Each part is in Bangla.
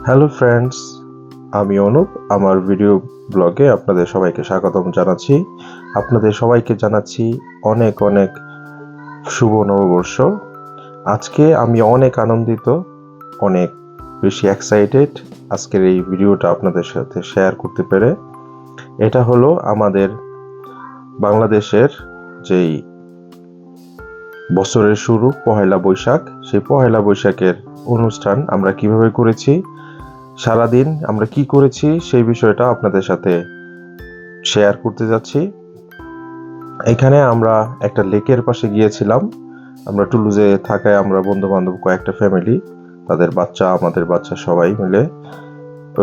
হ্যালো ফ্রেন্ডস, আমি অনুপ। আমার ভিডিও ব্লগে আপনাদের সবাইকে স্বাগতম জানাচ্ছি। আপনাদের সবাইকে জানাচ্ছি অনেক অনেক শুভ নববর্ষ। আজকে আমি অনেক আনন্দিত, অনেক বেশি এক্সাইটেড আজকের এই ভিডিওটা আপনাদের সাথে শেয়ার করতে পেরে। এটা হলো আমাদের বাংলাদেশের যেই বছরের শুরু পহেলা বৈশাখ, সেই পহেলা বৈশাখের অনুষ্ঠান আমরা কিভাবে করেছি, সারাদিন আমরা কি করেছি সেই বিষয়টা আপনাদের সাথে শেয়ার করতে যাচ্ছি। এখানে আমরা একটা লেকের পাশে গিয়েছিলাম। আমরা টুলুজে থাকায় আমরা বন্ধু বান্ধব কয়েকটা ফ্যামিলি, তাদের বাচ্চা, আমাদের বাচ্চা, সবাই মিলে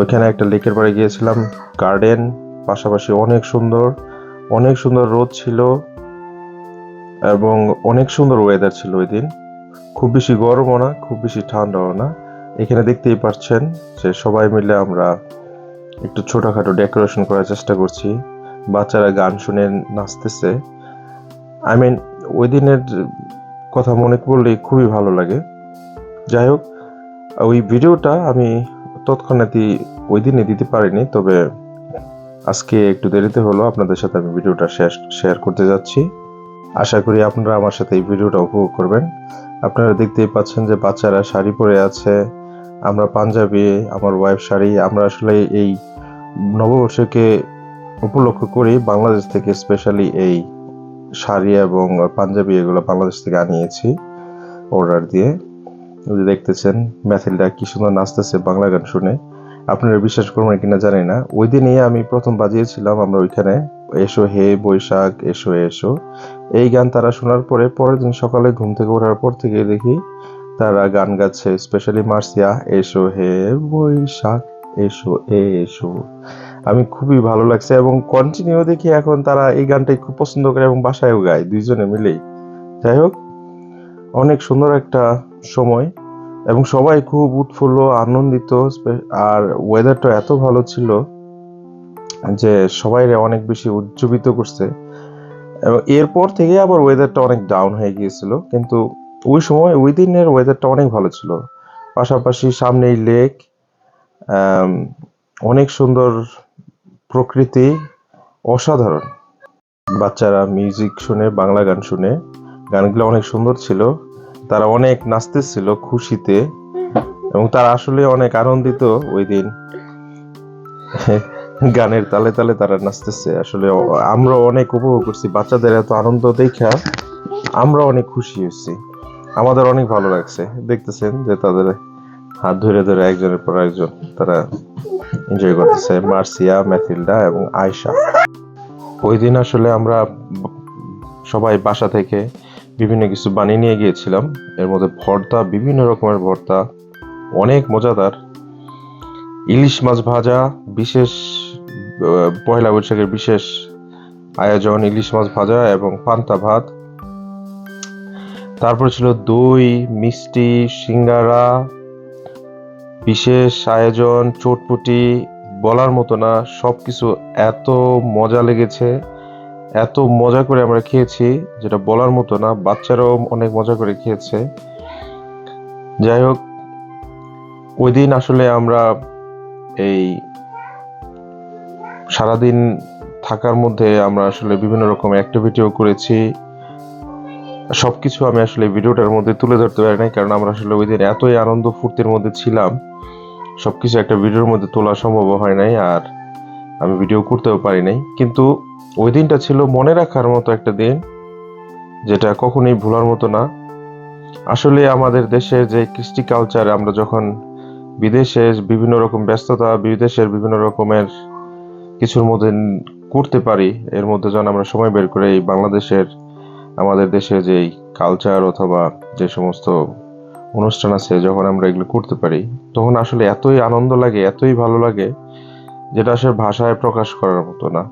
ওইখানে একটা লেকের পাড়ে গিয়েছিলাম। গার্ডেন, পাশাপাশি অনেক সুন্দর রোদ ছিল এবং অনেক সুন্দর ওয়েদার ছিল ওই দিন। খুব বেশি গরমও না, খুব বেশি ঠান্ডাও না। এখানে দেখতেই পাচ্ছেন যে সবাই মিলে আমরা একটু ছোটখাটো ডেকোরেশন করার চেষ্টা করছি। বাচ্চারা গান শুনে নাচতেছে। ওই দিনের কথা মনে করলেই খুবই ভালো লাগে। যাই হোক, ওই ভিডিওটা আমি তৎক্ষণাৎই ওই দিনে দিতে পারিনি, তবে আজকে একটু দেরিতে হলো আপনাদের সাথে আমি ভিডিওটা শেয়ার করতে যাচ্ছি। আশা করি আপনারা আমার সাথে এই ভিডিওটা উপভোগ করবেন। আপনারা দেখতেই পাচ্ছেন যে বাচ্চারা শাড়ি পরে আছে, আমরা পাঞ্জাবি, আমার ওয়াইফ শাড়ি। আমরা আসলে এই নববর্ষকে উপলক্ষ করি বাংলাদেশ থেকে স্পেশালি এই শাড়ি এবং পাঞ্জাবি এগুলো বাংলাদেশ থেকে আনিয়েছি অর্ডার দিয়ে। দেখতেছেন ম্যাথিলটা কি সুন্দর নাচতেছে বাংলা গান শুনে। আপনারা বিশ্বাস করবেন কিনা জানি না, ওই দিনই আমি প্রথম বাজিয়েছিলাম আমরা ওইখানে, এসো হে বৈশাখ এসো এসো। এই গান তারা শোনার পরে পরের দিন সকালে ঘুম থেকে ওঠার পর থেকে দেখি তারা গান গাচ্ছে, স্পেশালি মার্সিয়া, এসো হে বৈশাখ এসো এসো। আমি খুবই ভালো লাগছে এবং কন্টিনিউ দেখি এখন তারা এই গানটাই খুব পছন্দ করে এবং বাসায়ও গায় দুইজনে মিলেই। যাই হোক, অনেক সুন্দর একটা সময় এবং সবাই খুব উৎফুল্ল আনন্দিত। আর ওয়েদারটা এত ভালো ছিল যে সবাই অনেক বেশি উজ্জীবিত করছে। এবং এরপর থেকে আবার ওয়েদারটা অনেক ডাউন হয়ে গিয়েছিল, কিন্তু ওই সময় ওই দিনের ওয়েদারটা অনেক ভালো ছিল। পাশাপাশি সামনেই লেক, অনেক সুন্দর প্রকৃতি, অসাধারণ। বাচ্চারা মিউজিক শুনে, বাংলা গান শুনে, গানগুলো অনেক সুন্দর ছিল। তারা অনেক নাচতেছিল খুশিতে এবং তারা আসলে অনেক আনন্দিত ওই দিন। গানের তালে তালে তারা নাচতেছে। আসলে আমরা অনেক উপভোগ করছি, বাচ্চাদের এত আনন্দ দেখা আমরা অনেক খুশি হয়েছি। আমাদের অনেক ভালো লাগছে। দেখতেছেন যে তাদের হাত ধরে ধরে একজনের পর একজন তারা এনজয় করতেছে, মার্সিয়া, ম্যাথিল্ডা এবং আয়শা। ওই দিন আসলে আমরা সবাই বাসা থেকে বিভিন্ন কিছু বানিয়ে নিয়ে গিয়েছিলাম। এর মধ্যে ভর্তা, বিভিন্ন রকমের ভর্তা, অনেক মজাদার। ইলিশ মাছ ভাজা, বিশেষ পয়লা বৈশাখের বিশেষ আয়োজন ইলিশ মাছ ভাজা এবং পান্তা ভাত। তারপর ছিল দই, মিষ্টি, সিঙ্গারা, বিশেষ আয়োজন চটপটি, বলার মতো না। সবকিছু এত মজা লেগেছে, এত মজা করে আমরা খেয়েছি যেটা বলার মতো না। বাচ্চারাও অনেক মজা করে খেয়েছে। যাই হোক, ওই দিন আসলে আমরা এই সারাদিন থাকার মধ্যে আমরা আসলে বিভিন্ন রকম অ্যাক্টিভিটিও করেছি। সবকিছু আমি আসলে ভিডিওটার মধ্যে তুলে ধরতে পারি নাই, কারণ আমরা আসলে ওই দিন এতই আনন্দ ফুর্তির মধ্যে ছিলাম, সবকিছু একটা ভিডিওর মধ্যে তোলা সম্ভব হয় নাই, আর আমি ভিডিও করতেও পারি নাই। কিন্তু ওই দিনটা ছিল মনে রাখার মতো একটা দিন, যেটা কখনোই ভোলার মতো না। আসলে আমাদের দেশের যে কৃষ্টি কালচার, আমরা যখন বিদেশে বিভিন্ন রকম ব্যস্ততা, বিদেশের বিভিন্ন রকমের কিছুর মধ্যে করতে পারি, এর মধ্যে যখন আমরা সময় বের করে এই বাংলাদেশের, আমাদের দেশের যেই কালচার অথবা যে সমস্ত অনুষ্ঠান আছে, যখন আমরা এগুলো করতে পারি, তখন আসলে এতই আনন্দ লাগে, এতই ভালো লাগে, যেটা আসলে ভাষায় প্রকাশ করার মতো না।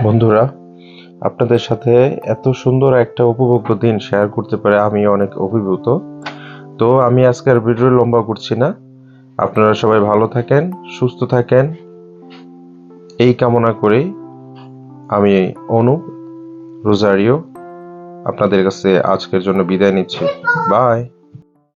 বন্ধুরা, আপনাদের সাথে এত সুন্দর একটা উপভোগ্য দিন শেয়ার করতে পারে আমি অনেক অভিভূত। তো আমি আজকের ভিডিও লম্বা করছি না। আপনারা সবাই ভালো থাকেন, সুস্থ থাকেন, এই কামনা করে আমি অনুপ রোজারিও আপনাদের কাছে আজকের জন্য বিদায় নিচ্ছি। বাই।